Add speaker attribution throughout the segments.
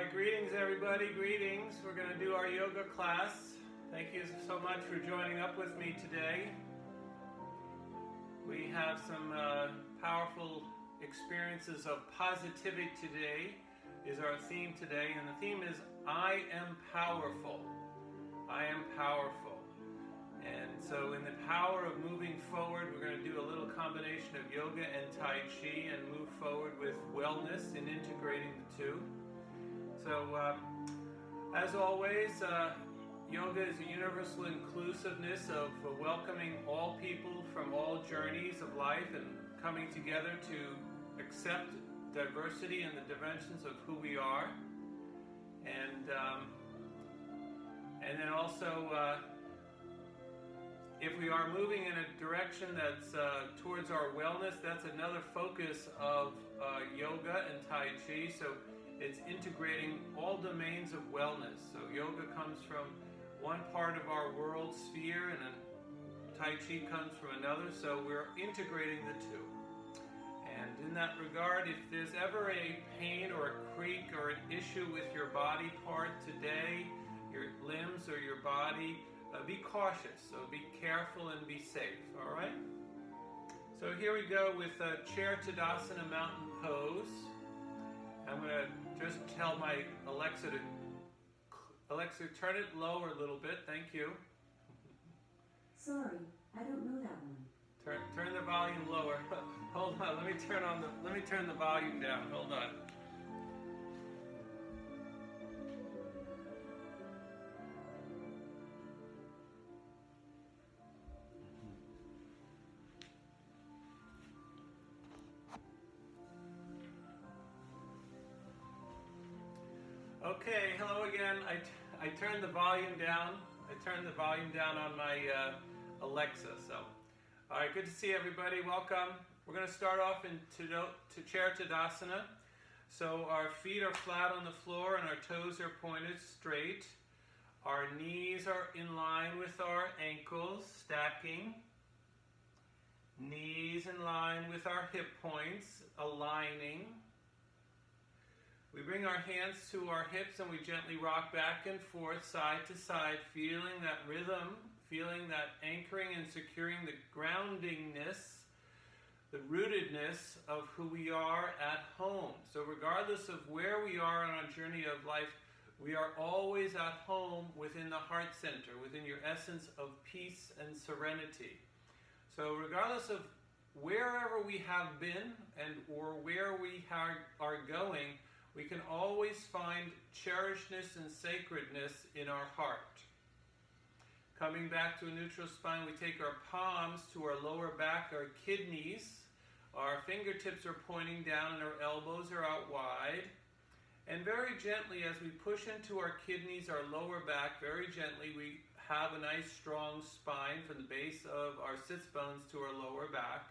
Speaker 1: right, greetings everybody, greetings. We're going to do our yoga class. Thank you so much for joining up with me today. We have some powerful experiences of positivity today is our theme today, and the theme is I am powerful. I am powerful. And so in the power of moving forward, we're going to do a little combination of yoga and Tai Chi and move forward with wellness and integrating the two. So as always, yoga is a universal inclusiveness of welcoming all people from all journeys of life and coming together to accept diversity and the dimensions of who we are. And then also, if we are moving in a direction that's towards our wellness, that's another focus of yoga and Tai Chi. So it's integrating all domains of wellness. So yoga comes from one part of our world sphere, and then Tai Chi comes from another. So we're integrating the two. And in that regard, if there's ever a pain or a creak or an issue with your body part today, your limbs or your body, be cautious, so be careful and be safe, all right? So here we go with Chair Tadasana Mountain Pose. I'm going to just tell my Alexa, turn it lower a little bit, thank you.
Speaker 2: Sorry, I don't know that one.
Speaker 1: Turn the volume lower. Hold on, let me turn the volume down, hold on. Okay, hello again. I turned the volume down. I turned the volume down on my Alexa. So, all right, good to see everybody. Welcome. We're going to start off in Chair Tadasana. So our feet are flat on the floor and our toes are pointed straight. Our knees are in line with our ankles, stacking. Knees in line with our hip points, aligning. We bring our hands to our hips and we gently rock back and forth, side to side, feeling that rhythm, feeling that anchoring and securing the groundingness, the rootedness of who we are at home. So regardless of where we are on our journey of life, we are always at home within the heart center, within your essence of peace and serenity. So regardless of wherever we have been or where we are going, we can always find cherishedness and sacredness in our heart. Coming back to a neutral spine, we take our palms to our lower back, our kidneys. Our fingertips are pointing down and our elbows are out wide. And very gently, as we push into our kidneys, our lower back, very gently, we have a nice strong spine from the base of our sits bones to our lower back.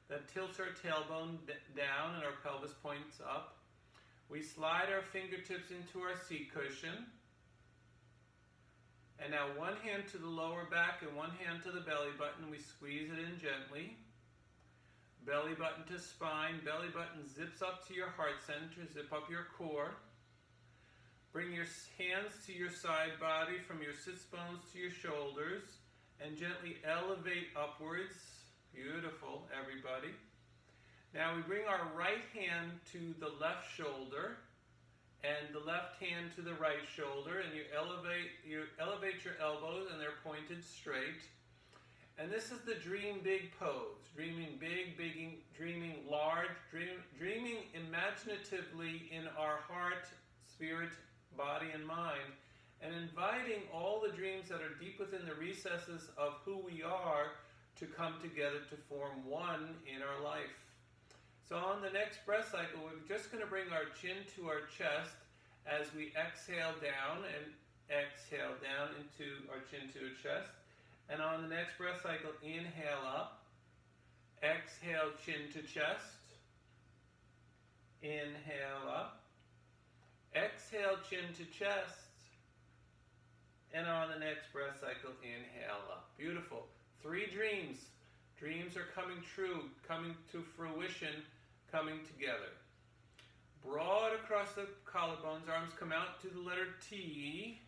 Speaker 1: That tilts our tailbone down and our pelvis points up. We slide our fingertips into our seat cushion. And now one hand to the lower back and one hand to the belly button. We squeeze it in gently. Belly button to spine. Belly button zips up to your heart center. Zip up your core. Bring your hands to your side body from your sits bones to your shoulders. And gently elevate upwards. Beautiful, everybody. Now we bring our right hand to the left shoulder and the left hand to the right shoulder, and you elevate your elbows and they're pointed straight. And this is the dream big pose. Dreaming big, dreaming large, dreaming imaginatively in our heart, spirit, body, and mind, and inviting all the dreams that are deep within the recesses of who we are to come together to form one in our life. So on the next breath cycle, we're just going to bring our chin to our chest as we exhale down and exhale down into our chin to our chest. And on the next breath cycle, inhale up, exhale chin to chest, inhale up, exhale chin to chest, and on the next breath cycle, inhale up. Beautiful. 3 dreams. Dreams are coming true, coming to fruition, coming together. Broad across across the collarbones, arms come out to the letter T.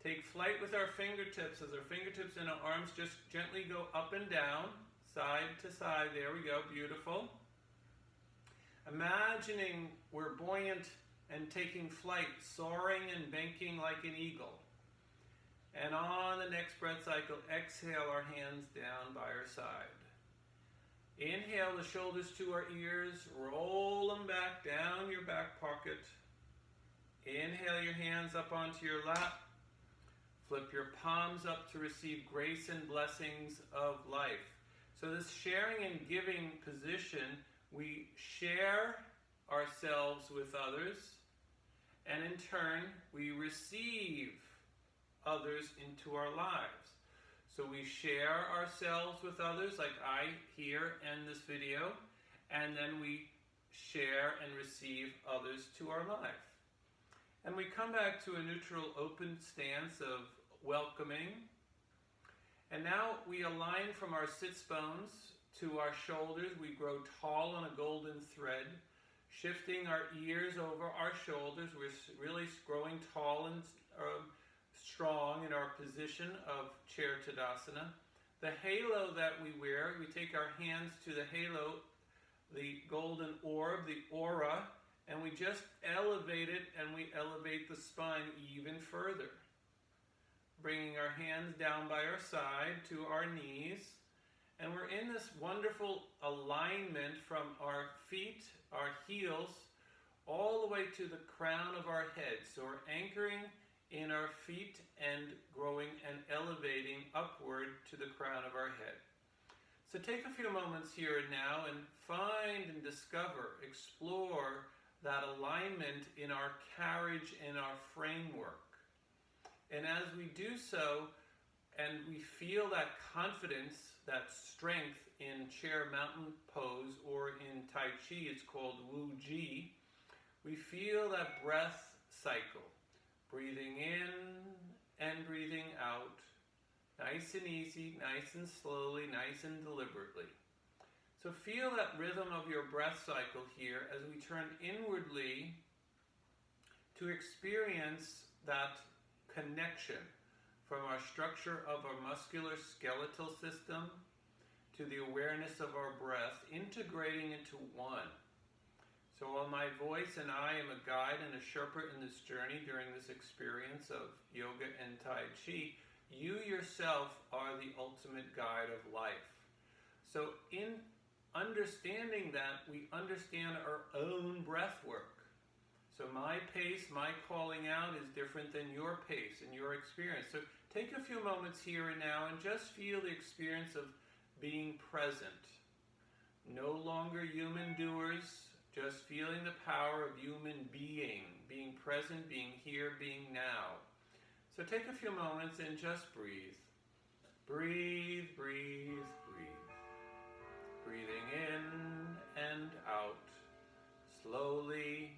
Speaker 1: Take flight with our fingertips as our fingertips and our arms just gently go up and down, side to side. There we go, beautiful. Imagining we're buoyant and taking flight, soaring and banking like an eagle. And on the next breath cycle, exhale our hands down by our side. Inhale the shoulders to our ears, roll them back down your back pocket. Inhale your hands up onto your lap. Flip your palms up to receive grace and blessings of life. So this sharing and giving position, we share ourselves with others, and in turn, we receive others into our lives. So we share ourselves with others, like I here in this video, and then we share and receive others to our life. And we come back to a neutral, open stance of welcoming. And now we align from our sits bones to our shoulders. We grow tall on a golden thread, shifting our ears over our shoulders. We're really growing tall and strong in our position of Chair Tadasana. The halo that we wear, we take our hands to the halo, the golden orb, the aura, and we just elevate it, and we elevate the spine even further. Bringing our hands down by our side to our knees, and we're in this wonderful alignment from our feet, our heels, all the way to the crown of our head. So we're anchoring in our feet and growing and elevating upward to the crown of our head. So take a few moments here and now and find and discover, explore that alignment in our carriage, in our framework. And as we do so, and we feel that confidence, that strength in chair mountain pose, or in Tai Chi it's called Wu Ji, we feel that breath cycle. Breathing in and breathing out. Nice and easy, nice and slowly, nice and deliberately. So feel that rhythm of your breath cycle here as we turn inwardly to experience that connection from our structure of our musculoskeletal system to the awareness of our breath, integrating into one. So while my voice and I am a guide and a Sherpa in this journey during this experience of Yoga and Tai Chi, you yourself are the ultimate guide of life. So in understanding that, we understand our own breath work. So my pace, my calling out is different than your pace and your experience. So take a few moments here and now and just feel the experience of being present. No longer human doers, just feeling the power of human being present, being here, being now. So take a few moments and just breathe. Breathe, breathe, breathe. Breathing in and out, slowly,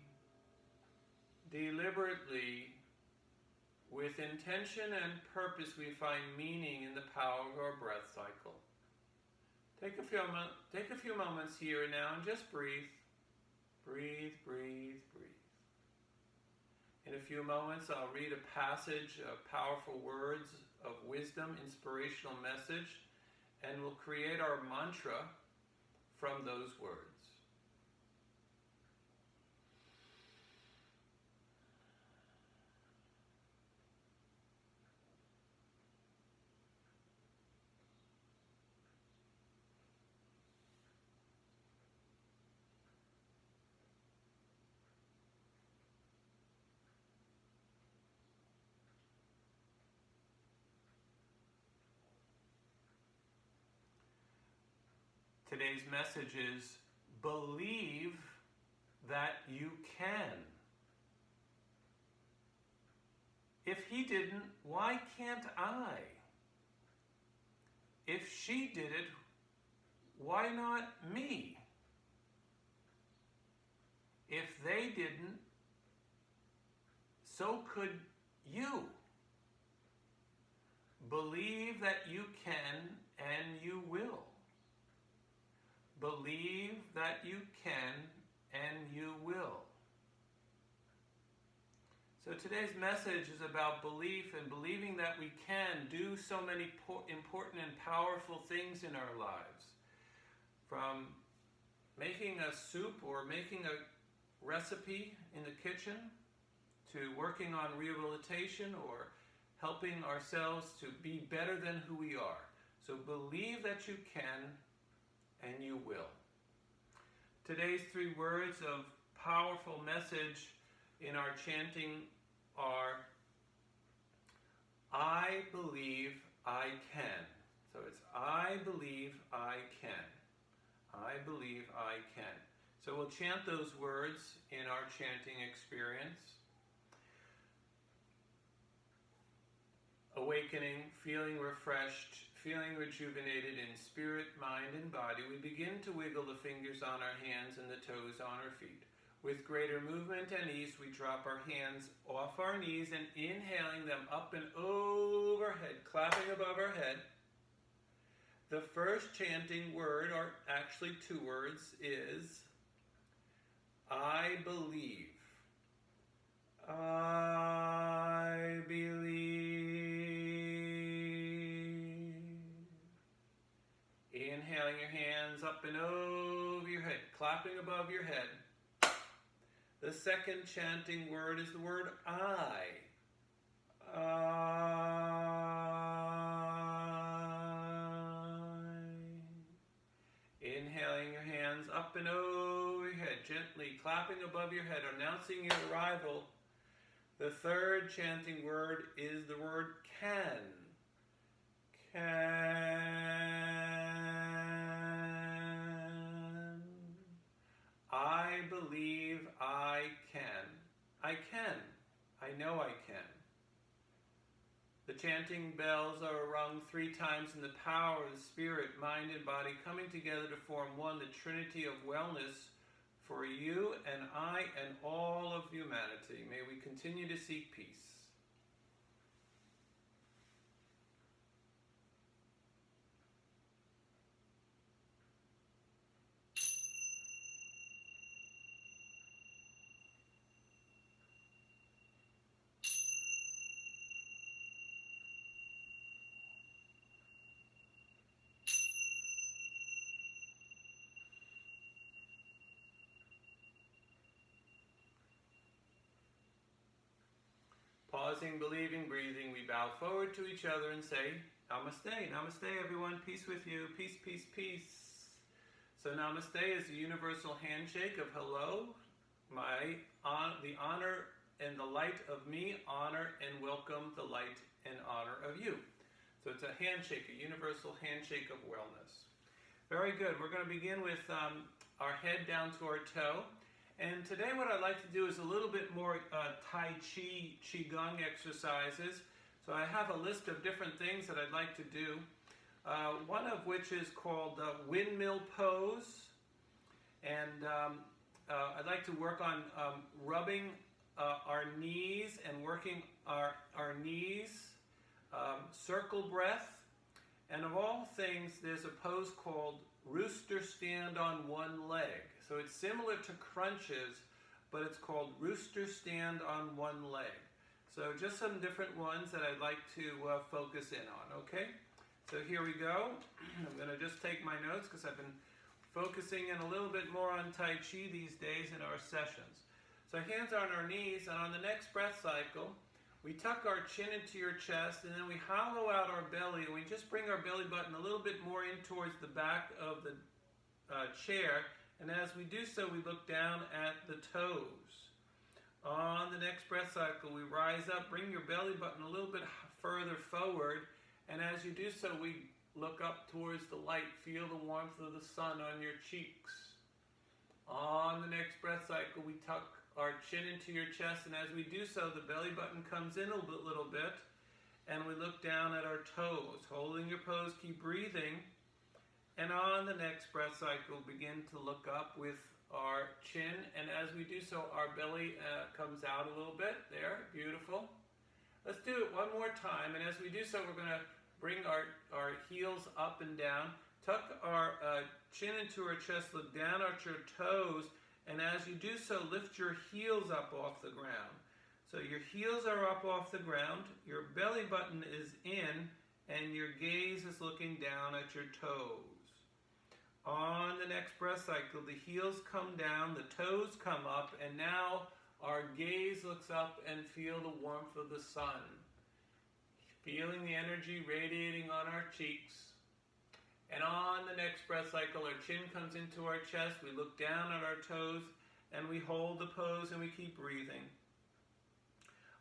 Speaker 1: deliberately, with intention and purpose, we find meaning in the power of our breath cycle. Take a few moments here and now and just breathe. Breathe, breathe, breathe. In a few moments, I'll read a passage of powerful words of wisdom, inspirational message, and we'll create our mantra from those words. Today's message is, believe that you can. If he didn't, why can't I? If she did it, why not me? If they didn't, so could you. Believe that you can and you will. Believe that you can and you will. So today's message is about belief and believing that we can do so many important and powerful things in our lives. From making a soup or making a recipe in the kitchen, to working on rehabilitation or helping ourselves to be better than who we are. So believe that you can, and you will. Today's 3 words of powerful message in our chanting are, I believe I can. So it's I believe I can. I believe I can. So we'll chant those words in our chanting experience. Awakening, feeling refreshed, feeling rejuvenated in spirit, mind, and body, we begin to wiggle the fingers on our hands and the toes on our feet. With greater movement and ease, we drop our hands off our knees and inhaling them up and overhead, clapping above our head. The first chanting word, or actually 2 words, is I believe. I believe. Inhaling your hands up and over your head, clapping above your head. The second chanting word is the word I. Inhaling your hands up and over your head, gently clapping above your head, announcing your arrival. The third chanting word is the word can. Can. I believe I can. I can. I know I can. The chanting bells are rung 3 times in the power of the spirit, mind, and body coming together to form one, the Trinity of Wellness, for you and I and all of humanity. May we continue to seek peace. Pausing, believing, breathing, we bow forward to each other and say, Namaste. Namaste, everyone. Peace with you. Peace, peace, peace. So Namaste is the universal handshake of hello. The honor and the light of me, honor and welcome the light and honor of you. So it's a handshake, a universal handshake of wellness. Very good. We're going to begin with our head down to our toe. And today what I'd like to do is a little bit more Tai Chi, Qigong exercises. So I have a list of different things that I'd like to do. One of which is called windmill pose. And I'd like to work on rubbing our knees and working our knees, circle breath. And of all things, there's a pose called rooster stand on one leg. So it's similar to crunches, but it's called rooster stand on one leg. So just some different ones that I'd like to focus in on, okay? So here we go. I'm going to just take my notes because I've been focusing in a little bit more on Tai Chi these days in our sessions. So hands on our knees, and on the next breath cycle, we tuck our chin into your chest, and then we hollow out our belly, and we just bring our belly button a little bit more in towards the back of the chair. And as we do so, we look down at the toes. On the next breath cycle, we rise up, bring your belly button a little bit further forward, and as you do so, we look up towards the light, feel the warmth of the sun on your cheeks. On the next breath cycle, we tuck our chin into your chest, and as we do so, the belly button comes in a little bit, and we look down at our toes. Holding your pose, keep breathing. And on the next breath cycle, begin to look up with our chin. And as we do so, our belly comes out a little bit. There, beautiful. Let's do it one more time. And as we do so, we're going to bring our heels up and down. Tuck our chin into our chest, look down at your toes. And as you do so, lift your heels up off the ground. So your heels are up off the ground, your belly button is in, and your gaze is looking down at your toes. On the next breath cycle, the heels come down, the toes come up, and now our gaze looks up and feel the warmth of the sun. Feeling the energy radiating on our cheeks. And on the next breath cycle, our chin comes into our chest, we look down at our toes, and we hold the pose and we keep breathing.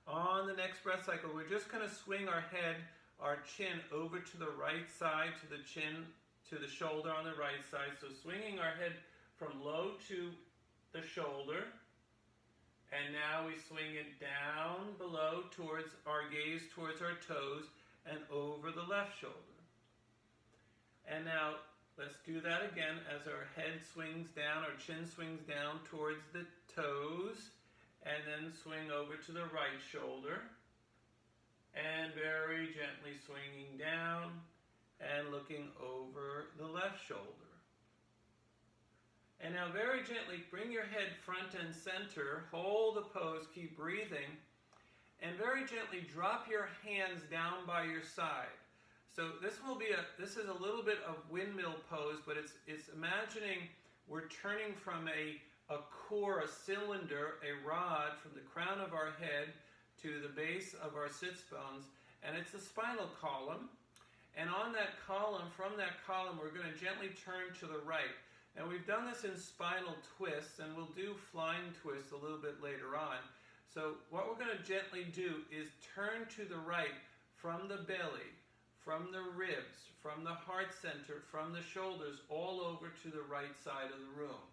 Speaker 1: On the next breath cycle, we're just going to swing our head, our chin over to the right side, to the chin, to the shoulder on the right side. So swinging our head from low to the shoulder. And now we swing it down below towards our gaze, towards our toes, and over the left shoulder. And now let's do that again as our head swings down, our chin swings down towards the toes, and then swing over to the right shoulder. And very gently swinging down and looking over the left shoulder. And now very gently bring your head front and center, hold the pose, keep breathing, and very gently drop your hands down by your side. So this is a little bit of windmill pose, but it's imagining we're turning from a core, a cylinder, a rod from the crown of our head to the base of our sits bones, and it's a spinal column. And on that column, from that column, we're going to gently turn to the right. Now we've done this in spinal twists, and we'll do flying twists a little bit later on. So what we're going to gently do is turn to the right from the belly, from the ribs, from the heart center, from the shoulders, all over to the right side of the room.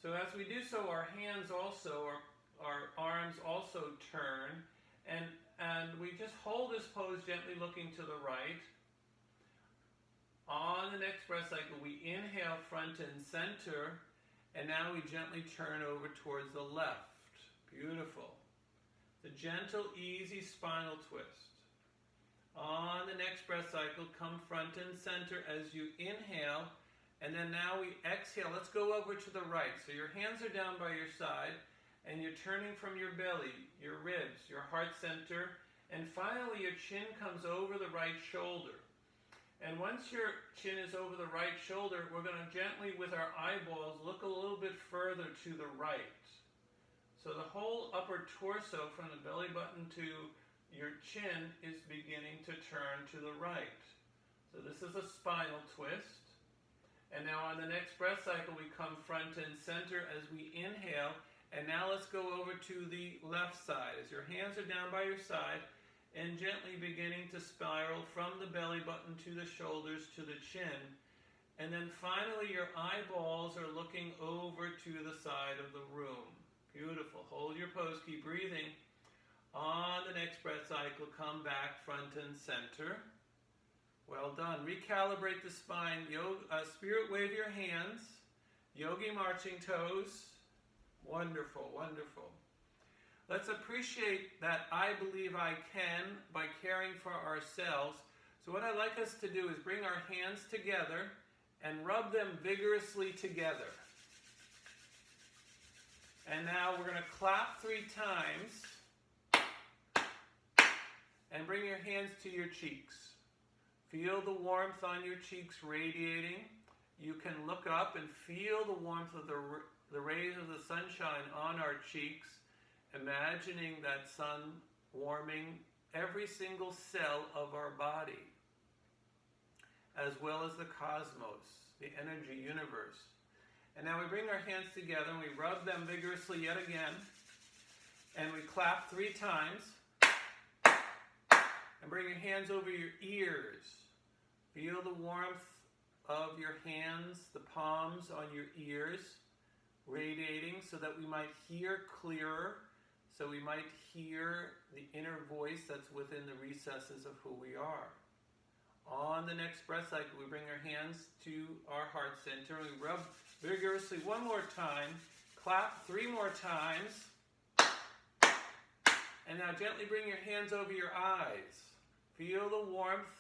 Speaker 1: So as we do so, our hands also, our arms also turn, and we just hold this pose gently looking to the right. On the next breath cycle, we inhale front and center, and now we gently turn over towards the left. Beautiful. The gentle, easy spinal twist. On the next breath cycle, come front and center as you inhale, and then now we exhale. Let's go over to the right. So your hands are down by your side, and you're turning from your belly, your ribs, your heart center, and finally your chin comes over the right shoulder. And once your chin is over the right shoulder, we're going to gently, with our eyeballs, look a little bit further to the right. So the whole upper torso, from the belly button to your chin, is beginning to turn to the right. So this is a spinal twist. And now on the next breath cycle, we come front and center as we inhale. And now let's go over to the left side. As your hands are down by your side, and gently beginning to spiral from the belly button to the shoulders to the chin. And then finally your eyeballs are looking over to the side of the room. Beautiful. Hold your pose, keep breathing. On the next breath cycle, come back front and center. Well done. Recalibrate the spine. Spirit wave your hands. Yogi marching toes. Wonderful, wonderful. Let's appreciate that I believe I can by caring for ourselves. So what I'd like us to do is bring our hands together and rub them vigorously together. And now we're going to clap 3 times and bring your hands to your cheeks. Feel the warmth on your cheeks radiating. You can look up and feel the warmth of the rays of the sunshine on our cheeks. Imagining that sun warming every single cell of our body, as well as the cosmos, the energy universe. And now we bring our hands together and we rub them vigorously yet again. And we clap 3 times. And bring your hands over your ears. Feel the warmth of your hands, the palms on your ears, radiating so that we might hear clearer. So we might hear the inner voice that's within the recesses of who we are. On the next breath cycle, we bring our hands to our heart center. We rub vigorously 1 more time. Clap 3 more times. And now gently bring your hands over your eyes. Feel the warmth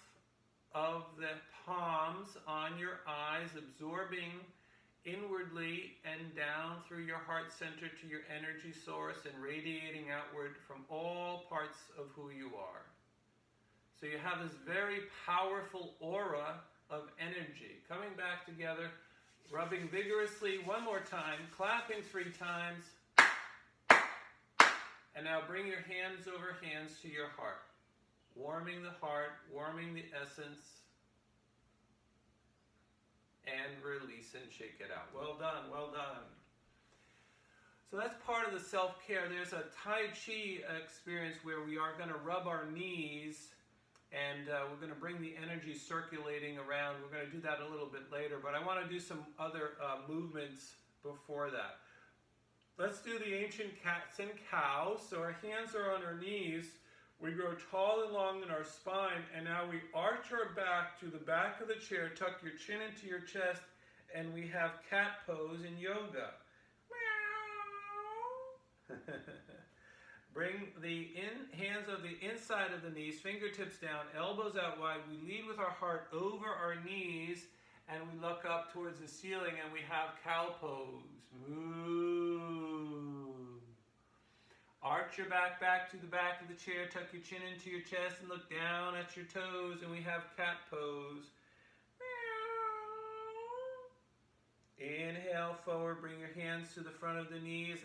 Speaker 1: of the palms on your eyes, absorbing inwardly and down through your heart center to your energy source and radiating outward from all parts of who you are. So you have this very powerful aura of energy coming back together, rubbing vigorously one more time, clapping 3 times, and now bring your hands over hands to your heart, warming the heart, warming the essence, and release and shake it out. Well done, well done. So that's part of the self-care. There's a Tai Chi experience where we are going to rub our knees and we're going to bring the energy circulating around. We're going to do that a little bit later, but I want to do some other movements before that. Let's do the ancient cats and cows. So our hands are on our knees. We grow tall and long in our spine, and now we arch our back to the back of the chair, tuck your chin into your chest, and we have cat pose in yoga. Bring the hands of the inside of the knees, fingertips down, elbows out wide. We lead with our heart over our knees, and we look up towards the ceiling, and we have cow pose. Moo. Arch your back to the back of the chair, tuck your chin into your chest, and look down at your toes, and we have cat pose. Inhale forward, bring your hands to the front of the knees,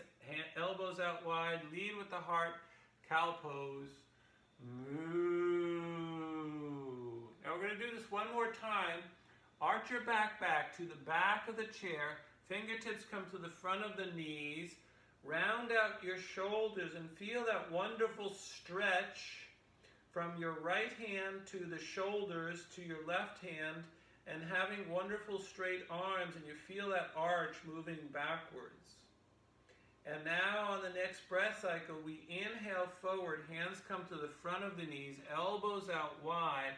Speaker 1: elbows out wide, lead with the heart, cow pose. Moo. Now we're going to do this one more time. Arch your back to the back of the chair, fingertips come to the front of the knees, round out your shoulders and feel that wonderful stretch from your right hand to the shoulders to your left hand, and having wonderful straight arms, and you feel that arch moving backwards. And now on the next breath cycle, we inhale forward, hands come to the front of the knees, elbows out wide,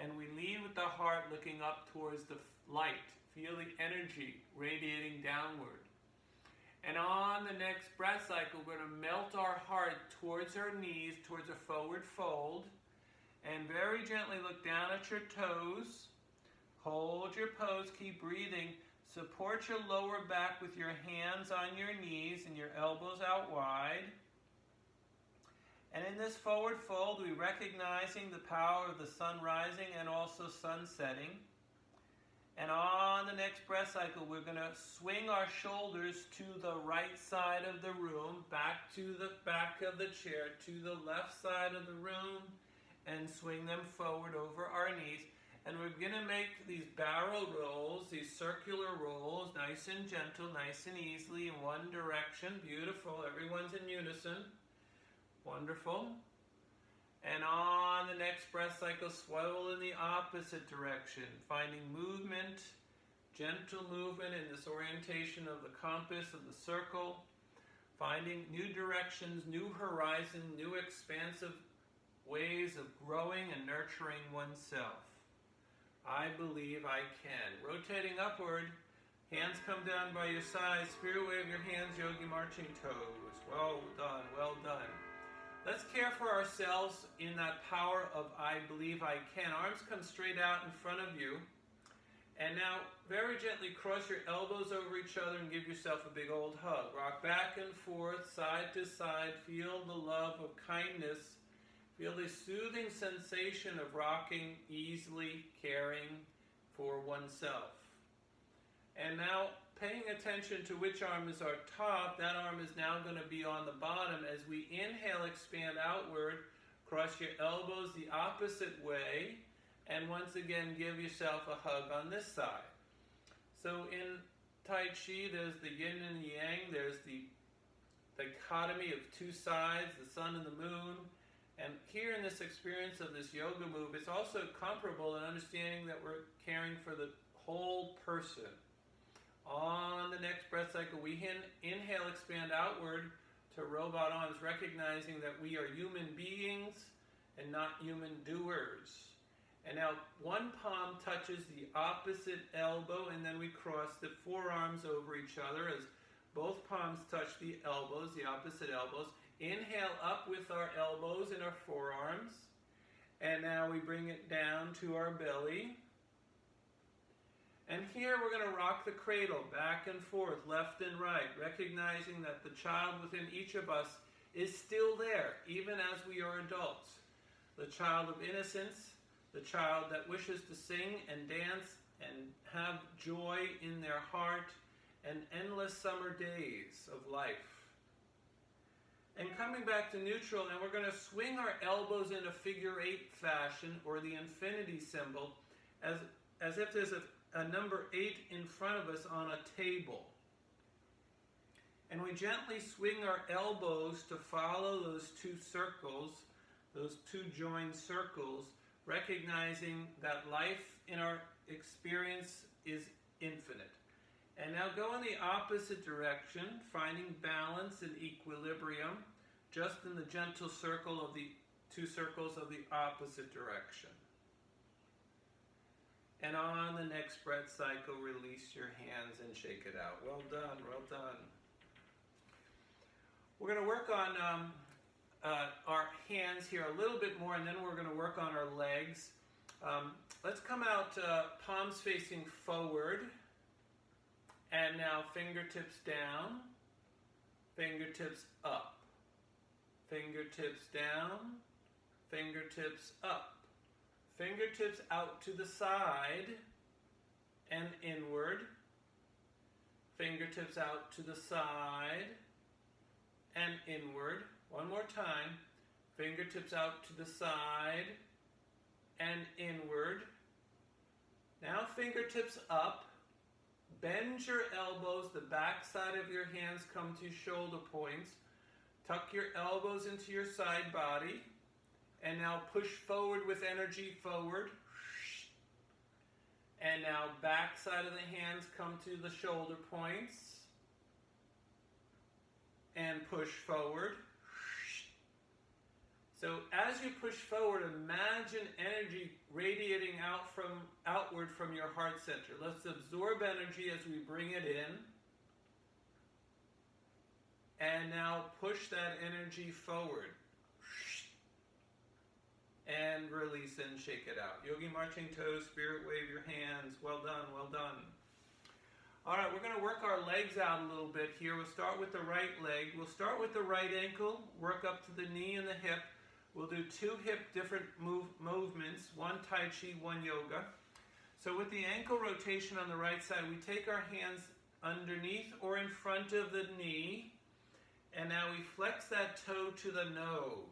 Speaker 1: and we lead with the heart looking up towards the light. Feel the energy radiating downward. And on the next breath cycle, we're going to melt our heart towards our knees, towards a forward fold, and very gently look down at your toes. Hold your pose, keep breathing. Support your lower back with your hands on your knees and your elbows out wide. And in this forward fold, we're recognizing the power of the sun rising and also sun setting. And on the next breath cycle, we're going to swing our shoulders to the right side of the room, back to the back of the chair, to the left side of the room, and swing them forward over our knees. And we're going to make these barrel rolls, these circular rolls, nice and gentle, nice and easily in one direction. Beautiful. Everyone's in unison. Wonderful. And on the next breath cycle, swivel in the opposite direction, finding movement, gentle movement in this orientation of the compass, of the circle, finding new directions, new horizon, new expansive ways of growing and nurturing oneself. I believe I can. Rotating upward, hands come down by your sides, spirit wave your hands, yogi marching toes. Well done, well done. Let's care for ourselves in that power of I believe I can. Arms come straight out in front of you. And now, very gently cross your elbows over each other and give yourself a big old hug. Rock back and forth, side to side. Feel the love of kindness. Feel the soothing sensation of rocking easily, caring for oneself. And now, paying attention to which arm is our top, that arm is now going to be on the bottom. As we inhale, expand outward, cross your elbows the opposite way, and once again, give yourself a hug on this side. So in Tai Chi, there's the yin and the yang, there's the dichotomy of two sides, the sun and the moon. And here in this experience of this yoga move, it's also comparable in understanding that we're caring for the whole person. On the next breath cycle, we inhale, expand outward to robot arms, recognizing that we are human beings and not human doers. And now one palm touches the opposite elbow, and then we cross the forearms over each other as both palms touch the elbows, the opposite elbows. Inhale up with our elbows and our forearms. And now we bring it down to our belly. And here we're going to rock the cradle back and forth, left and right, recognizing that the child within each of us is still there, even as we are adults. The child of innocence, the child that wishes to sing and dance and have joy in their heart and endless summer days of life. And coming back to neutral, and we're going to swing our elbows in a figure 8 fashion, or the infinity symbol, as if there's a number 8 in front of us on a table. And we gently swing our elbows to follow those 2 circles, those 2 joined circles, recognizing that life in our experience is infinite. And now go in the opposite direction, finding balance and equilibrium, just in the gentle circle of the 2 circles of the opposite direction. And on the next breath cycle, release your hands and shake it out. Well done, well done. We're going to work on our hands here a little bit more, and then we're going to work on our legs. Let's come out palms facing forward. And now fingertips down, fingertips up, fingertips down, fingertips up, fingertips out to the side and inward, fingertips out to the side and inward. One more time, fingertips out to the side and inward. Now fingertips up. Bend your elbows, the back side of your hands come to shoulder points. Tuck your elbows into your side body. And now push forward with energy forward. And now back side of the hands come to the shoulder points. And push forward. So as you push forward, imagine energy radiating outward from your heart center. Let's absorb energy as we bring it in. And now push that energy forward. And release and shake it out. Yogi marching toes, spirit wave your hands. Well done, well done. All right, we're going to work our legs out a little bit here. We'll start with the right leg. We'll start with the right ankle, work up to the knee and the hip. We'll do 2 hip different movements, 1 Tai Chi, 1 Yoga. So with the ankle rotation on the right side, we take our hands underneath or in front of the knee, and now we flex that toe to the nose.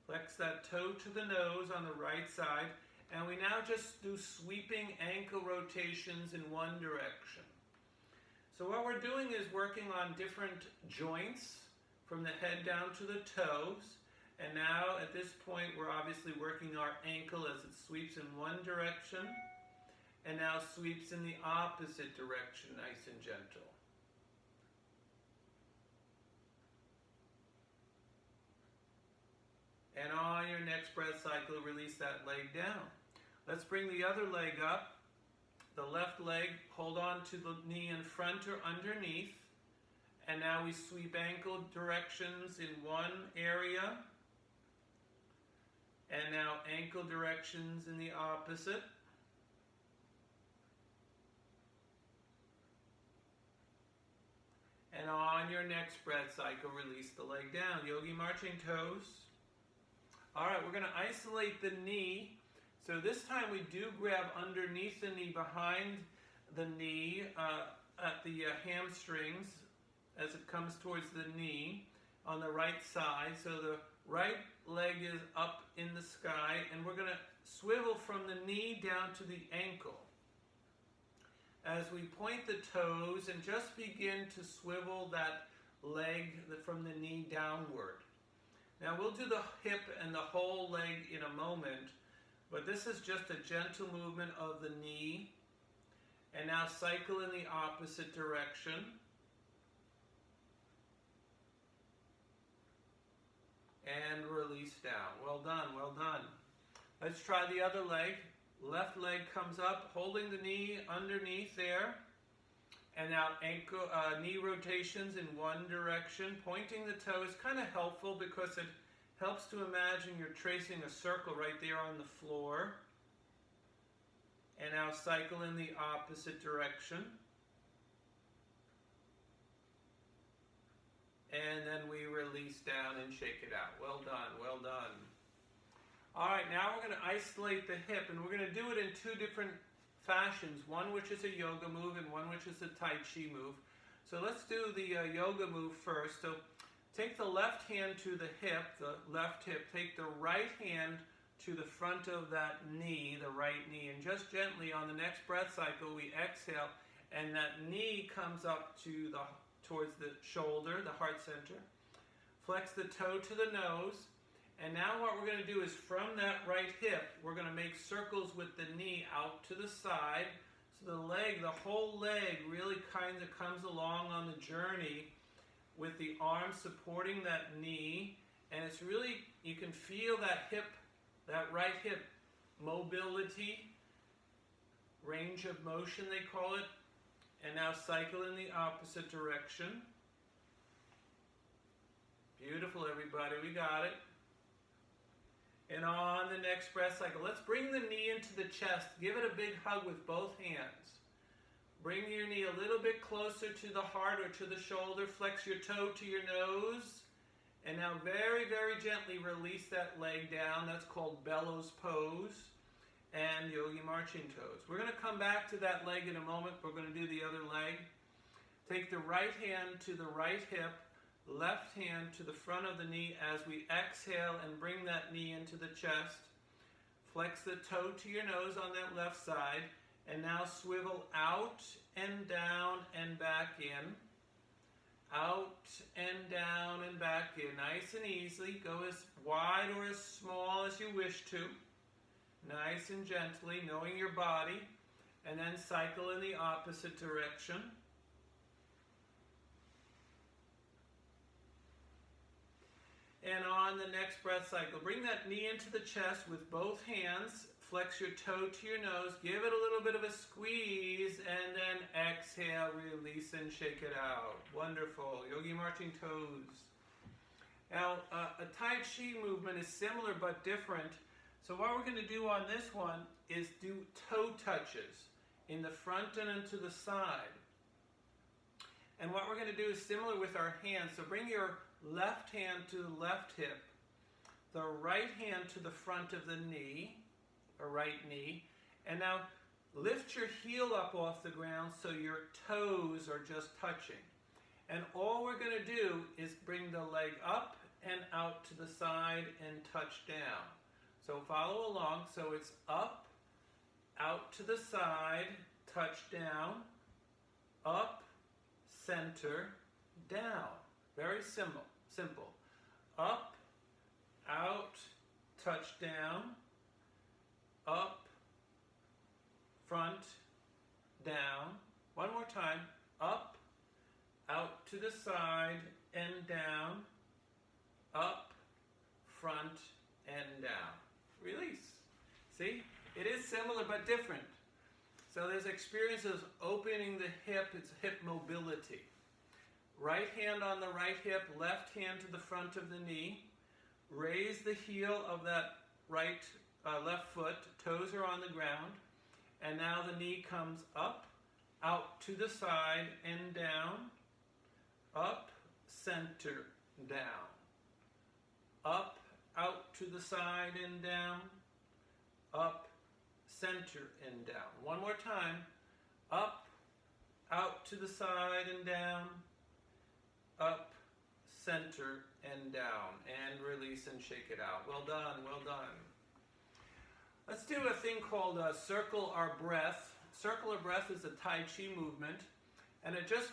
Speaker 1: Flex that toe to the nose on the right side, and we now just do sweeping ankle rotations in one direction. So what we're doing is working on different joints from the head down to the toes. And now, at this point, we're obviously working our ankle as it sweeps in one direction, and now sweeps in the opposite direction, nice and gentle. And on your next breath cycle, release that leg down. Let's bring the other leg up. The left leg, hold on to the knee in front or underneath. And now we sweep ankle directions in one area. And now ankle directions in the opposite. And on your next breath cycle, release the leg down. Yogi marching toes. All right, we're going to isolate the knee. So this time we do grab underneath the knee, behind the knee, at the hamstrings as it comes towards the knee on the right side. So the right leg is up in the sky, and we're going to swivel from the knee down to the ankle. As we point the toes and just begin to swivel that leg from the knee downward. Now we'll do the hip and the whole leg in a moment, but this is just a gentle movement of the knee. And now cycle in the opposite direction. And release down. Well done, well done. Let's try the other leg. Left leg comes up, holding the knee underneath there. And now ankle, knee rotations in one direction. Pointing the toe is kind of helpful because it helps to imagine you're tracing a circle right there on the floor. And now cycle in the opposite direction. And then we release down and shake it out. Well done, well done. All right, now we're going to isolate the hip, and we're going to do it in two different fashions, one which is a yoga move and one which is a Tai Chi move. So let's do the yoga move first. So take the left hand to the left hip, take the right hand to the front of that knee, the right knee, and just gently on the next breath cycle we exhale, and that knee comes up to towards the shoulder, the heart center. Flex the toe to the nose, and now what we're going to do is from that right hip, we're going to make circles with the knee out to the side, so the whole leg really kind of comes along on the journey with the arm supporting that knee, and it's really, you can feel that hip, that right hip mobility, range of motion they call it. And now cycle in the opposite direction. Beautiful, everybody, we got it. And on the next breath cycle, let's bring the knee into the chest. Give it a big hug with both hands. Bring your knee a little bit closer to the heart or to the shoulder. Flex your toe to your nose. And now very, very gently release that leg down. That's called bellows pose and yogi marching toes. We're going to come back to that leg in a moment. We're going to do the other leg. Take the right hand to the right hip, left hand to the front of the knee as we exhale and bring that knee into the chest. Flex the toe to your nose on that left side. And now swivel out and down and back in. Out and down and back in. Nice and easily. Go as wide or as small as you wish to. Nice and gently, knowing your body. And then cycle in the opposite direction. And on the next breath cycle, bring that knee into the chest with both hands. Flex your toe to your nose. Give it a little bit of a squeeze. And then exhale, release, and shake it out. Wonderful. Yogi marching toes. Now, a Tai Chi movement is similar but different. So what we're going to do on this one is do toe touches in the front and into the side. And what we're going to do is similar with our hands. So bring your left hand to the left hip, the right hand to the front of the knee, or right knee, and now lift your heel up off the ground so your toes are just touching. And all we're going to do is bring the leg up and out to the side and touch down. So follow along. So it's up, out to the side, touch down, up, center, down. Very simple. Up, out, touch down, up, front, down. One more time. Up, out to the side and down, up, front, and down. Release. See? It is similar but different. So there's experiences opening the hip. It's hip mobility. Right hand on the right hip, left hand to the front of the knee. Raise the heel of that left foot. Toes are on the ground. And now the knee comes up, out to the side and down. Up, center, down. Up, out to the side and down. Up, center and down. One more time. Up, out to the side and down. Up, center, and down. And release and shake it out. Well done, well done. Let's do a thing called circle our breath. Circle our breath is a Tai Chi movement. And it just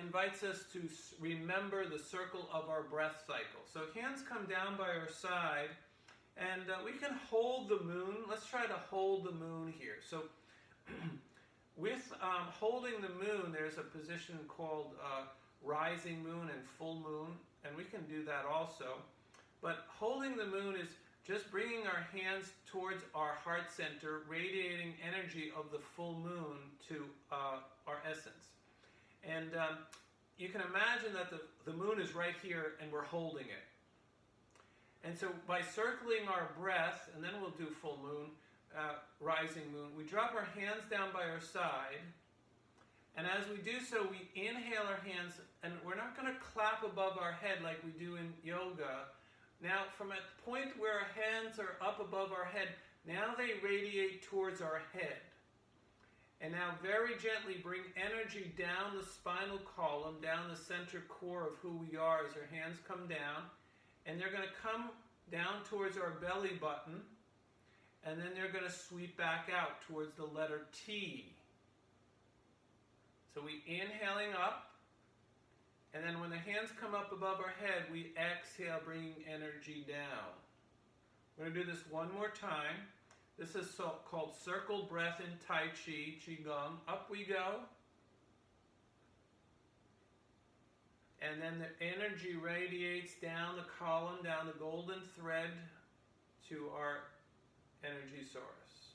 Speaker 1: invites us to remember the circle of our breath cycle. So hands come down by our side. And we can hold the moon. Let's try to hold the moon here. So with holding the moon, there's a position called rising moon and full moon. And we can do that also. But holding the moon is just bringing our hands towards our heart center, radiating energy of the full moon to our essence. And you can imagine that the moon is right here and we're holding it. And so by circling our breath, and then we'll do full moon, rising moon. We drop our hands down by our side, and as we do so, we inhale our hands, and we're not going to clap above our head like we do in yoga. Now, from a point where our hands are up above our head, now they radiate towards our head. And now very gently bring energy down the spinal column, down the center core of who we are as our hands come down. And they're going to come down towards our belly button, and then they're going to sweep back out towards the letter T. So we inhaling up, and then when the hands come up above our head, we exhale, bringing energy down. We're going to do this one more time. This is called circle breath in Tai Chi, Qigong. Up we go. And then the energy radiates down the column, down the golden thread to our energy source.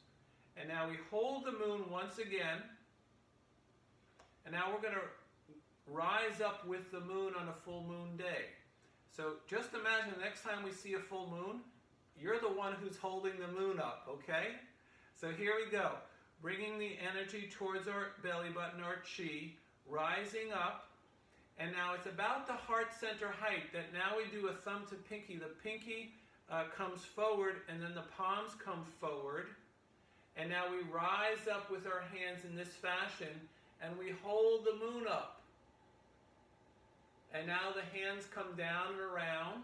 Speaker 1: And now we hold the moon once again. And now we're going to rise up with the moon on a full moon day. So just imagine the next time we see a full moon, you're the one who's holding the moon up, okay? So here we go. Bringing the energy towards our belly button, our chi, rising up. And now it's about the heart center height that now we do a thumb to pinky. The pinky comes forward, and then the palms come forward. And now we rise up with our hands in this fashion, and we hold the moon up. And now the hands come down and around.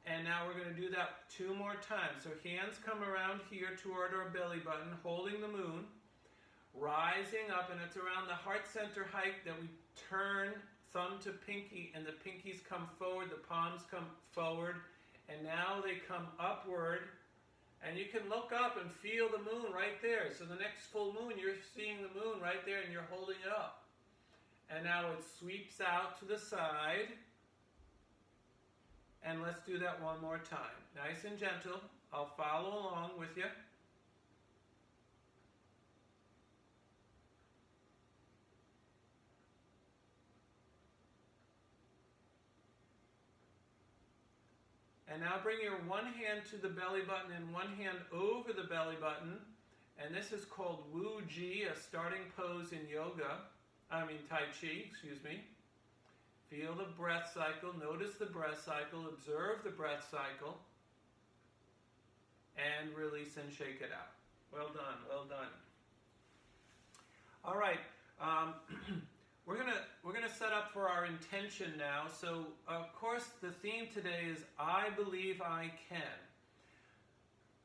Speaker 1: And now we're going to do that 2 more times. So hands come around here toward our belly button, holding the moon, rising up, and it's around the heart center height that we turn thumb to pinky, and the pinkies come forward, the palms come forward, and now they come upward. And you can look up and feel the moon right there. So the next full moon, you're seeing the moon right there, and you're holding it up. And now it sweeps out to the side. And let's do that one more time. Nice and gentle. I'll follow along with you. And now bring your one hand to the belly button and one hand over the belly button. And this is called Wu Ji, a starting pose in Tai Chi, excuse me. Feel the breath cycle, notice the breath cycle, observe the breath cycle, and release and shake it out. Well done, well done. All right, we're gonna set up for our intention now. So, of course, the theme today is I Believe I Can.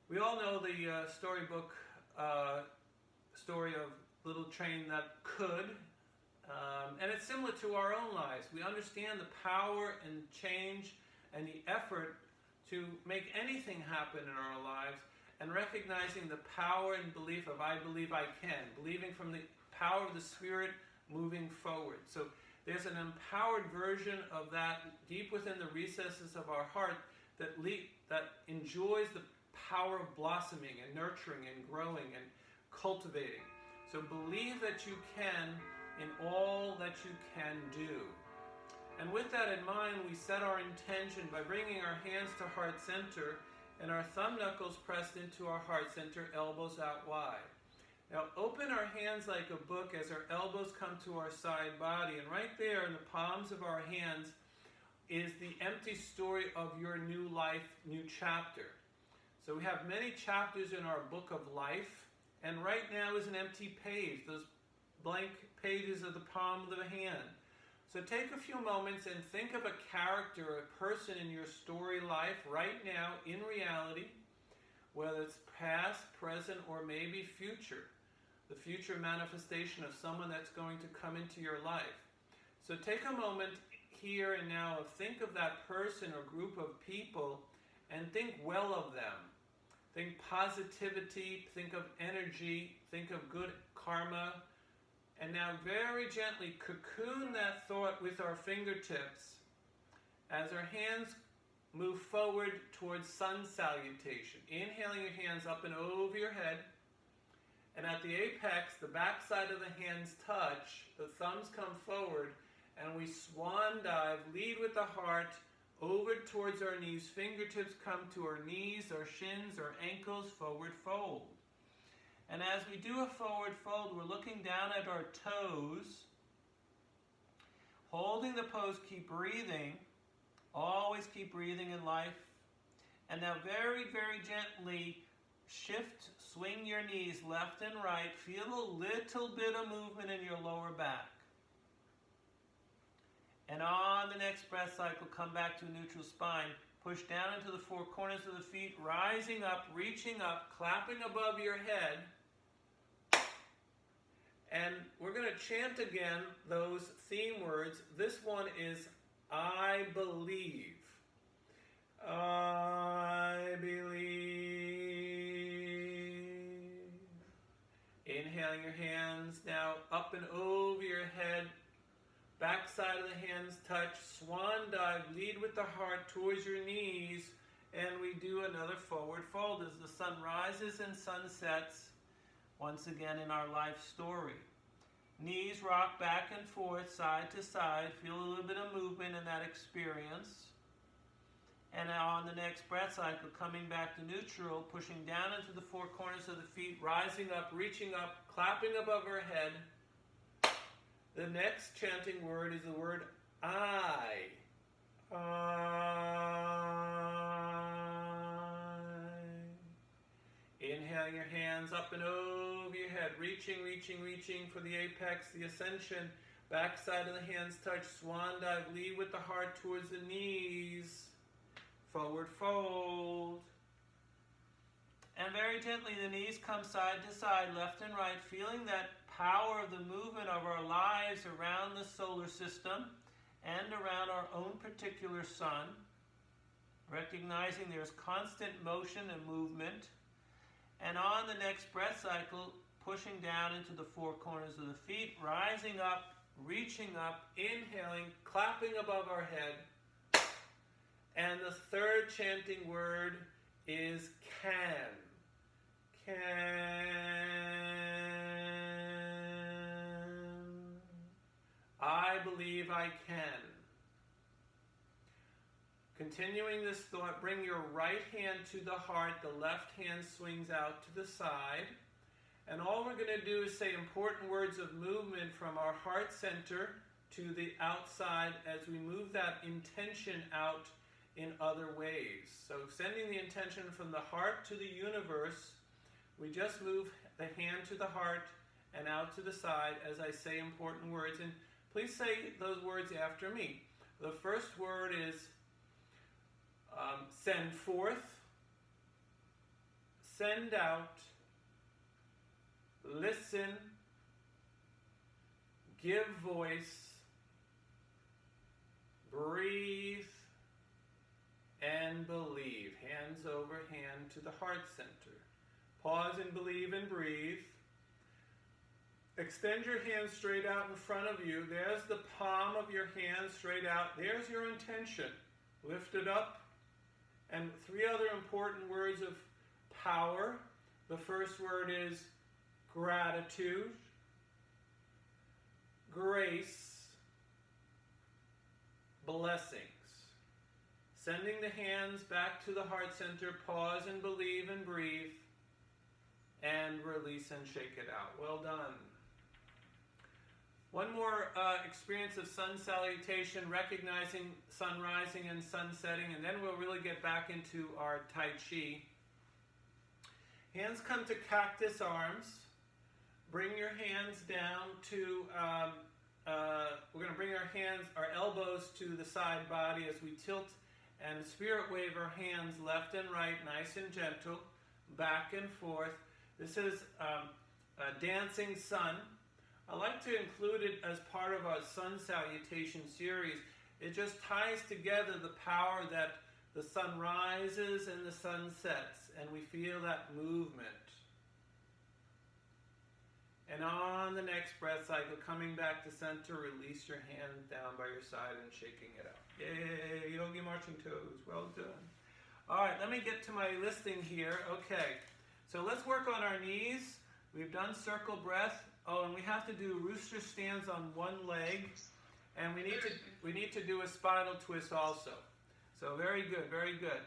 Speaker 1: We all know the storybook story of Little Train That Could. And it's similar to our own lives. We understand the power and change and the effort to make anything happen in our lives, and recognizing the power and belief of I believe I can, believing from the power of the Spirit moving forward. So there's an empowered version of that deep within the recesses of our heart that enjoys the power of blossoming and nurturing and growing and cultivating. So believe that you can in all that you can do. And with that in mind, we set our intention by bringing our hands to heart center and our thumb knuckles pressed into our heart center, elbows out wide. Now open our hands like a book as our elbows come to our side body, and right there in the palms of our hands is the empty story of your new life, new chapter. So we have many chapters in our book of life, and right now is an empty page, those blank pages of the palm of the hand. So take a few moments and think of a character, a person in your story life right now in reality, whether it's past, present, or maybe future. The future manifestation of someone that's going to come into your life. So take a moment here and now of think of that person or group of people and think well of them. Think positivity, think of energy, think of good karma. And now very gently cocoon that thought with our fingertips as our hands move forward towards sun salutation. Inhaling your hands up and over your head. And at the apex, the backside of the hands touch, the thumbs come forward, and we swan dive, lead with the heart, over towards our knees. Fingertips come to our knees, our shins, our ankles, forward fold. And as we do a forward fold, we're looking down at our toes, holding the pose, keep breathing. Always keep breathing in life. And now very, very gently shift, swing your knees left and right. Feel a little bit of movement in your lower back. And on the next breath cycle, come back to a neutral spine. Push down into the four corners of the feet, rising up, reaching up, clapping above your head. And we're going to chant again those theme words. This one is I believe. I believe. Inhaling your hands now up and over your head. Back side of the hands touch. Swan dive. Lead with the heart towards your knees. And we do another forward fold as the sun rises and sun sets. Once again in our life story. Knees rock back and forth, side to side. Feel a little bit of movement in that experience. And now on the next breath cycle, coming back to neutral, pushing down into the four corners of the feet, rising up, reaching up, clapping above our head. The next chanting word is the word I. Inhaling your hands up and over your head, reaching, reaching, reaching for the apex, the ascension. Back side of the hands touch, swan dive, lead with the heart towards the knees. Forward fold. And very gently the knees come side to side, left and right, feeling that power of the movement of our lives around the solar system and around our own particular sun. Recognizing there's constant motion and movement. And on the next breath cycle, pushing down into the four corners of the feet, rising up, reaching up, inhaling, clapping above our head. And the third chanting word is can. Can. I believe I can. Continuing this thought, bring your right hand to the heart, the left hand swings out to the side. And all we're going to do is say important words of movement from our heart center to the outside as we move that intention out in other ways. So sending the intention from the heart to the universe, we just move the hand to the heart and out to the side as I say important words. And please say those words after me. The first word is send forth, send out, listen, give voice, breathe, and believe. Hands over hand to the heart center. Pause and believe and breathe. Extend your hands straight out in front of you. There's the palm of your hand straight out. There's your intention. Lift it up. And three other important words of power. The first word is gratitude, grace, blessings. Sending the hands back to the heart center. Pause and believe and breathe. And release and shake it out. Well done. One more experience of sun salutation, recognizing sun rising and sun setting, and then we'll really get back into our Tai Chi. Hands come to cactus arms. Bring your hands down to, we're going to bring our elbows to the side body as we tilt and spirit wave our hands left and right, nice and gentle, back and forth. This is a dancing sun. I like to include it as part of our sun salutation series. It just ties together the power that the sun rises and the sun sets, and we feel that movement. And on the next breath cycle, coming back to center, release your hand down by your side and shaking it out. Yay, yogi marching toes, well done. All right, let me get to my listing here. Okay, so let's work on our knees. We've done circle breath. Oh, and we have to do rooster stands on one leg, and we need to do a spinal twist also. So very good, very good.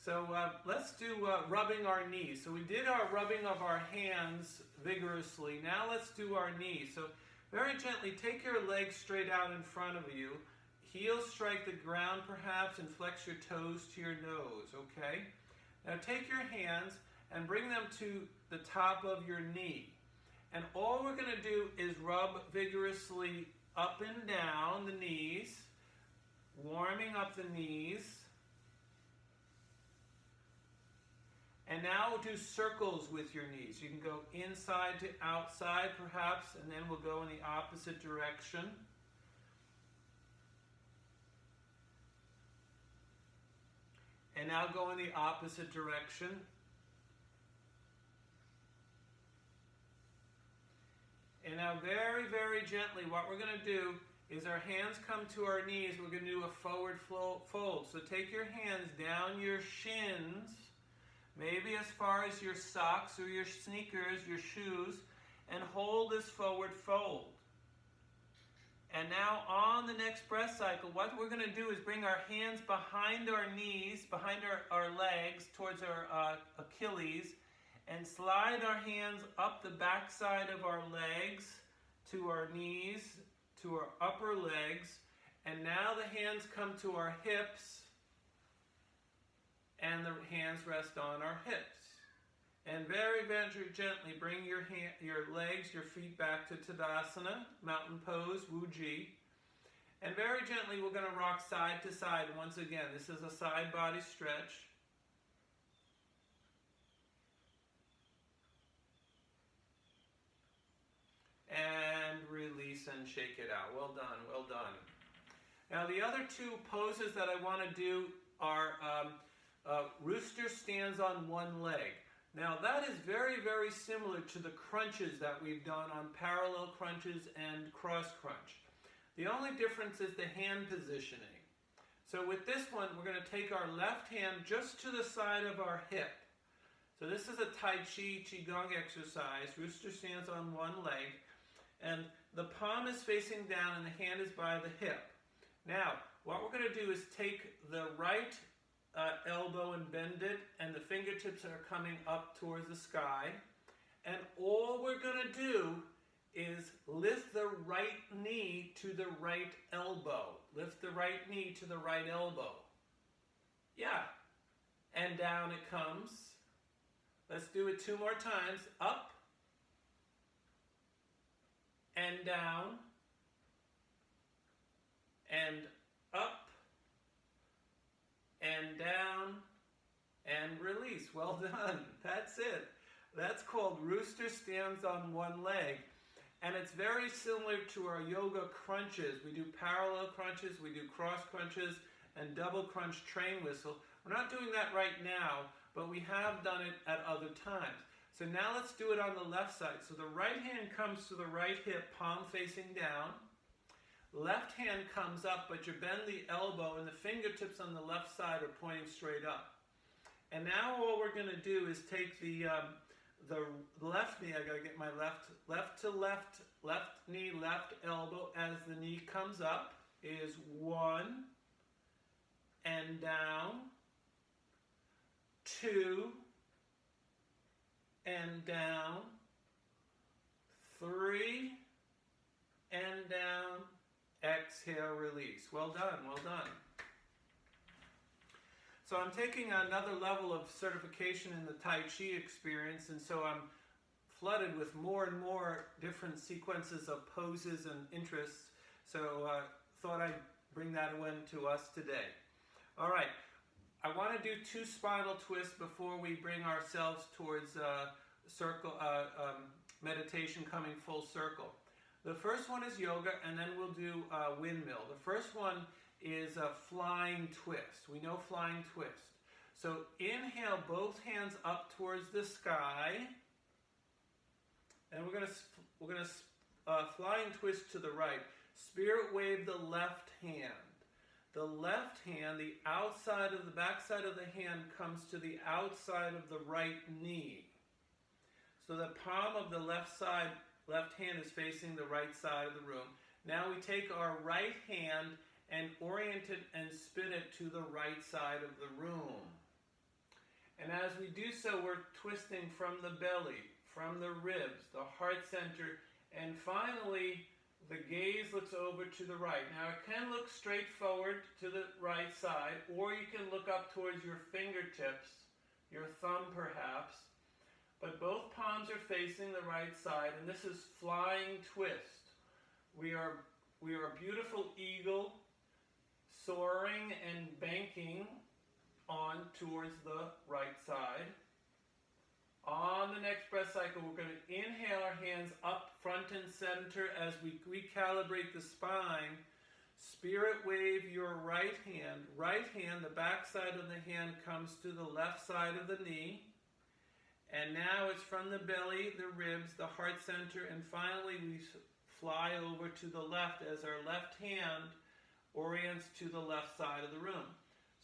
Speaker 1: So let's do rubbing our knees. So we did our rubbing of our hands vigorously. Now let's do our knees. So very gently take your legs straight out in front of you. Heels strike the ground perhaps and flex your toes to your nose, okay? Now take your hands and bring them to the top of your knee. And all we're going to do is rub vigorously up and down the knees, warming up the knees. And now we'll do circles with your knees. You can go inside to outside perhaps, and then we'll go in the opposite direction. And now go in the opposite direction. And now very, very gently, what we're going to do is our hands come to our knees. We're going to do a forward fold. So take your hands down your shins, maybe as far as your socks or your sneakers, your shoes, and hold this forward fold. And now on the next breath cycle, what we're going to do is bring our hands behind our knees, behind our legs, towards our Achilles, and slide our hands up the backside of our legs to our knees, to our upper legs. And now the hands come to our hips, and the hands rest on our hips. And very, very gently bring your legs, your feet back to Tadasana, mountain pose, Wu-Ji. And very gently we're going to rock side to side once again. This is a side body stretch. And release and shake it out. Well done, well done. Now the other two poses that I want to do are rooster stands on one leg. Now that is very, very similar to the crunches that we've done on parallel crunches and cross crunch. The only difference is the hand positioning. So with this one, we're going to take our left hand just to the side of our hip. So this is a Tai Chi, Qigong exercise. Rooster stands on one leg. And the palm is facing down and the hand is by the hip. Now, what we're going to do is take the right elbow and bend it, and the fingertips are coming up towards the sky. And all we're going to do is lift the right knee to the right elbow. Lift the right knee to the right elbow. Yeah. And down it comes. Let's do it 2 more times. Up. And down. And up. And down, and release. Well done. That's it. That's called rooster stands on one leg. And it's very similar to our yoga crunches. We do parallel crunches, we do cross crunches, and double crunch train whistle. We're not doing that right now, but we have done it at other times. So now let's do it on the left side. So the right hand comes to the right hip, palm facing down. Left hand comes up, but you bend the elbow and the fingertips on the left side are pointing straight up. And now all we're going to do is take the left knee. I got to get my left to left knee, left elbow as the knee comes up is 1 and down, 2 and down, 3 and down. Exhale, release. Well done, well done. So I'm taking another level of certification in the Tai Chi experience, and so I'm flooded with more and more different sequences of poses and interests. So thought I'd bring that one to us today. All right, I want to do 2 spinal twists before we bring ourselves towards circle meditation coming full circle. The first one is yoga, and then we'll do windmill. The first one is a flying twist. We know flying twist. So inhale, both hands up towards the sky, and we're gonna flying twist to the right. Spirit wave the left hand. The left hand, the outside of the backside of the hand comes to the outside of the right knee. So the palm of the left hand is facing the right side of the room. Now we take our right hand and orient it and spin it to the right side of the room. And as we do so, we're twisting from the belly, from the ribs, the heart center, and finally the gaze looks over to the right. Now it can look straight forward to the right side, or you can look up towards your fingertips, your thumb perhaps, but both palms are facing the right side, and this is flying twist. We are a beautiful eagle soaring and banking on towards the right side. On the next breath cycle, we're going to inhale our hands up front and center as we recalibrate the spine. Spirit wave your right hand. Right hand, the back side of the hand comes to the left side of the knee. And now it's from the belly, the ribs, the heart center, and finally we fly over to the left as our left hand orients to the left side of the room.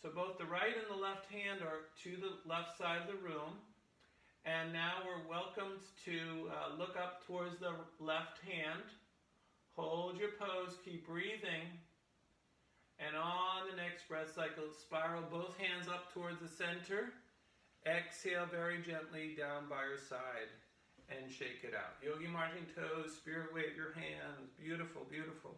Speaker 1: So both the right and the left hand are to the left side of the room. And now we're welcomed to look up towards the left hand. Hold your pose, keep breathing. And on the next breath cycle, spiral both hands up towards the center. Exhale very gently down by your side and shake it out. Yogi marching toes, spirit wave your hands. Beautiful, beautiful.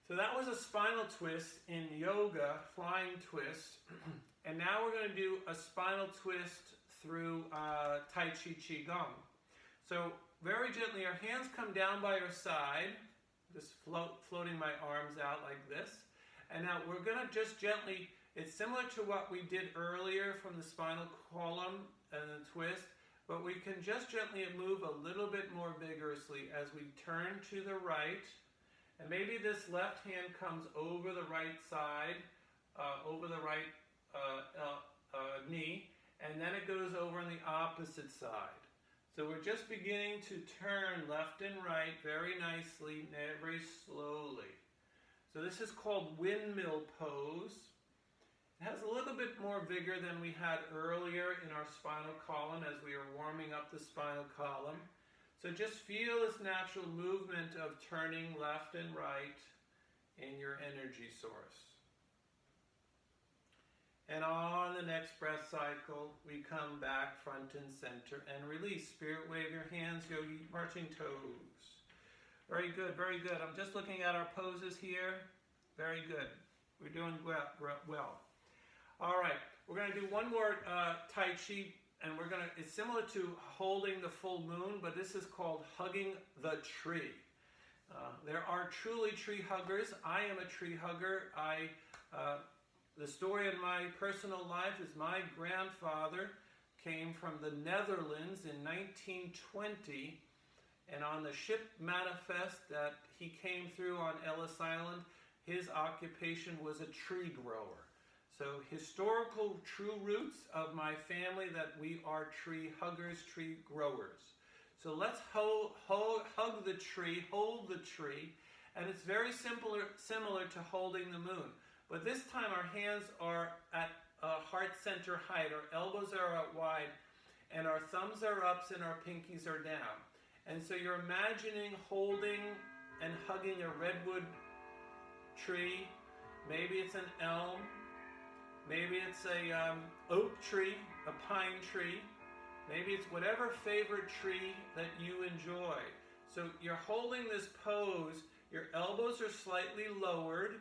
Speaker 1: So that was a spinal twist in yoga, flying twist. And now we're going to do a spinal twist through Tai Chi Qigong. So very gently, our hands come down by your side, just floating my arms out like this. And now we're going to just gently, it's similar to what we did earlier from the spinal column and the twist, but we can just gently move a little bit more vigorously as we turn to the right. And maybe this left hand comes over the right side, over the right knee, and then it goes over on the opposite side. So we're just beginning to turn left and right very nicely, very slowly. So this is called windmill pose. It has a little bit more vigor than we had earlier in our spinal column as we were warming up the spinal column. So just feel this natural movement of turning left and right in your energy source. And on the next breath cycle, we come back front and center and release. Spirit wave your hands, yogi marching toes. Very good, very good. I'm just looking at our poses here. Very good. We're doing well. All right, we're going to do one more Tai Chi, and it's similar to holding the full moon, but this is called hugging the tree. There are truly tree huggers. I am a tree hugger. The story in my personal life is my grandfather came from the Netherlands in 1920, and on the ship manifest that he came through on Ellis Island, his occupation was a tree grower. So historical true roots of my family that we are tree huggers, tree growers. So let's hug the tree, hold the tree, and it's very similar to holding the moon. But this time our hands are at heart center height, our elbows are out wide, and our thumbs are up and our pinkies are down. And so you're imagining holding and hugging a redwood tree. Maybe it's an elm. Maybe it's a oak tree, a pine tree. Maybe it's whatever favorite tree that you enjoy. So you're holding this pose, your elbows are slightly lowered,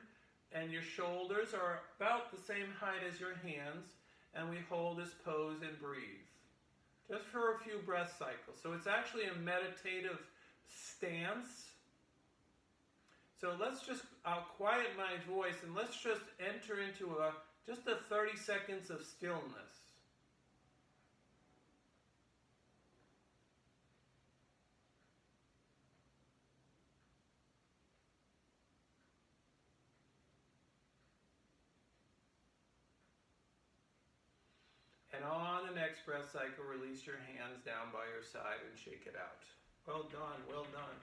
Speaker 1: and your shoulders are about the same height as your hands, and we hold this pose and breathe. Just for a few breath cycles. So it's actually a meditative stance. So I'll quiet my voice, and let's just enter into just a 30 seconds of stillness. And on the next breath cycle, release your hands down by your side and shake it out. Well done, well done.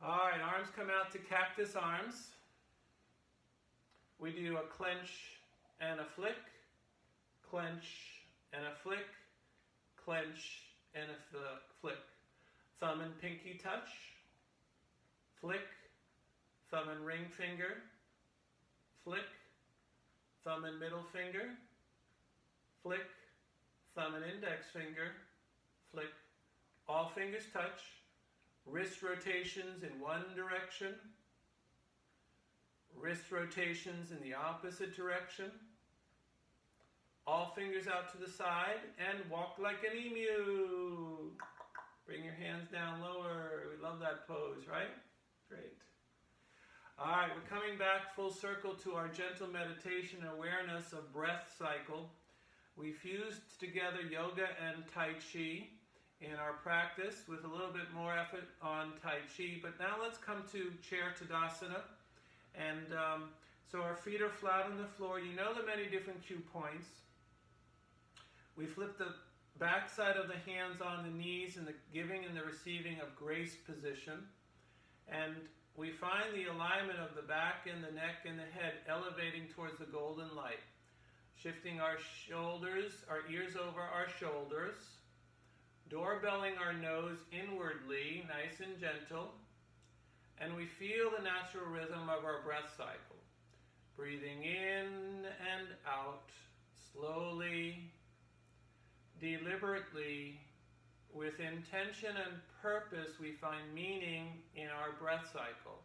Speaker 1: All right, arms come out to cactus arms. We do a clench and a flick, clench and a flick, clench and a flick. Thumb and pinky touch, flick, thumb and ring finger, flick, thumb and middle finger, flick, thumb and index finger, flick. All fingers touch. Wrist rotations in one direction. Wrist rotations in the opposite direction. All fingers out to the side and walk like an emu. Bring your hands down lower. We love that pose, right? Great. All right, we're coming back full circle to our gentle meditation awareness of breath cycle. We fused together yoga and Tai Chi in our practice with a little bit more effort on Tai Chi, but now let's come to chair Tadasana. And so our feet are flat on the floor. You know the many different cue points. We flip the back side of the hands on the knees in the giving and the receiving of grace position. And we find the alignment of the back and the neck and the head elevating towards the golden light. Shifting our shoulders, our ears over our shoulders. Doorbelling our nose inwardly, nice and gentle. And we feel the natural rhythm of our breath cycle. Breathing in and out, slowly, deliberately, with intention and purpose, we find meaning in our breath cycle.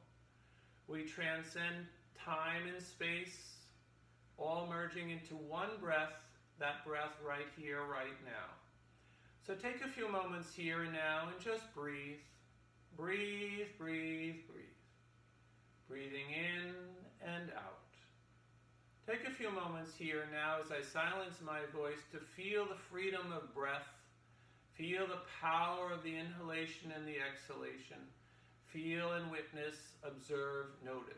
Speaker 1: We transcend time and space, all merging into one breath, that breath right here, right now. So take a few moments here and now and just breathe. Breathe, breathe, breathe. Breathing in and out. Take a few moments here now as I silence my voice to feel the freedom of breath. Feel the power of the inhalation and the exhalation. Feel and witness, observe, notice.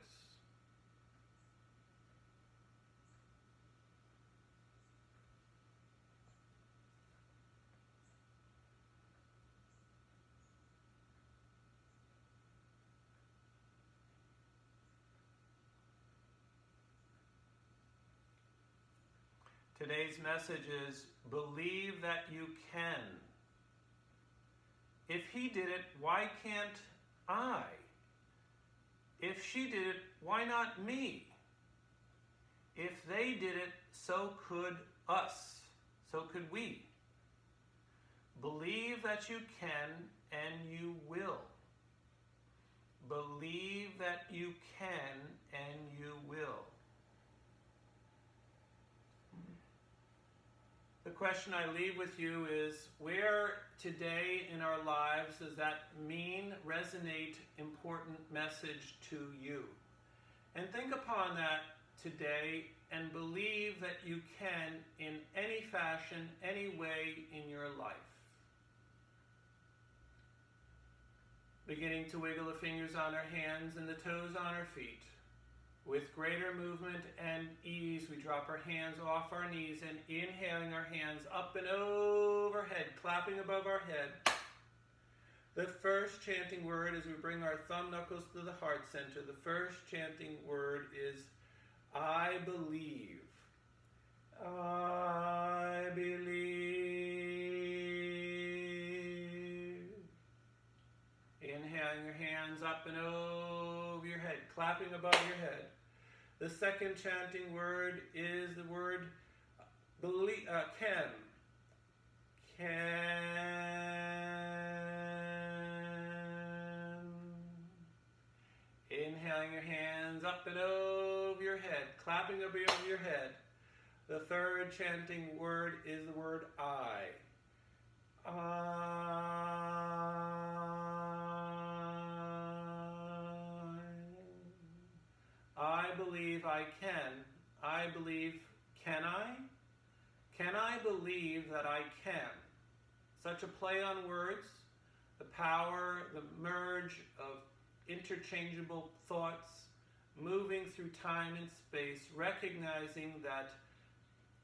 Speaker 1: Today's message is, believe that you can. If he did it, why can't I? If she did it, why not me? If they did it, so could us. So could we. Believe that you can and you will. Believe that you can and you will. The question I leave with you is, where today in our lives does that mean, resonate, important message to you? And think upon that today and believe that you can in any fashion, any way in your life. Beginning to wiggle the fingers on our hands and the toes on our feet. With greater movement and ease, we drop our hands off our knees and inhaling our hands up and overhead, clapping above our head. The first chanting word as we bring our thumb knuckles to the heart center, the first chanting word is, I believe. I believe. Inhaling your hands up and over your head, clapping above your head. The second chanting word is the word believe, can. Can. Inhaling your hands up and over your head, clapping above your head. The third chanting word is the word I. I believe I can. I believe, can I? Can I believe that I can? Such a play on words, the power, the merge of interchangeable thoughts, moving through time and space, recognizing that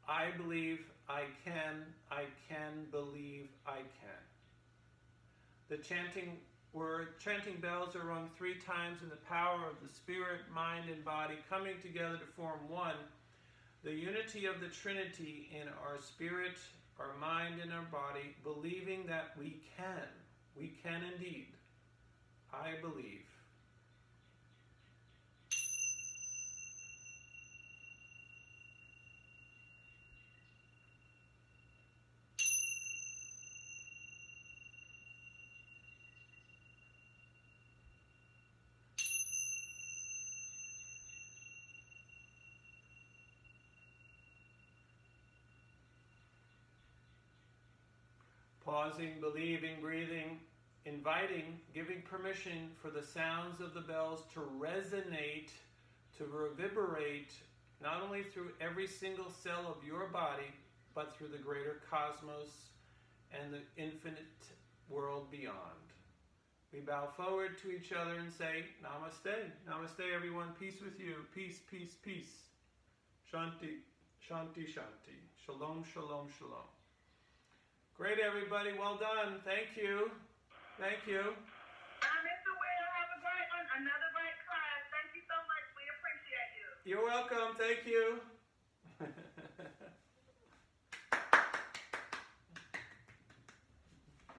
Speaker 1: I believe I can believe I can. The chanting bells are rung 3 times in the power of the spirit, mind, and body coming together to form one. The unity of the Trinity in our spirit, our mind, and our body, believing that we can indeed. I believe. Pausing, believing, breathing, inviting, giving permission for the sounds of the bells to resonate, to reverberate, not only through every single cell of your body, but through the greater cosmos and the infinite world beyond. We bow forward to each other and say, Namaste. Namaste, everyone. Peace with you. Peace, peace, peace. Shanti, shanti, shanti. Shalom, shalom, shalom. Great, everybody. Well done. Thank you. Thank you.
Speaker 3: Mr. Will, have a great one. Another great class. Thank you so much. We appreciate you.
Speaker 1: You're welcome. Thank you.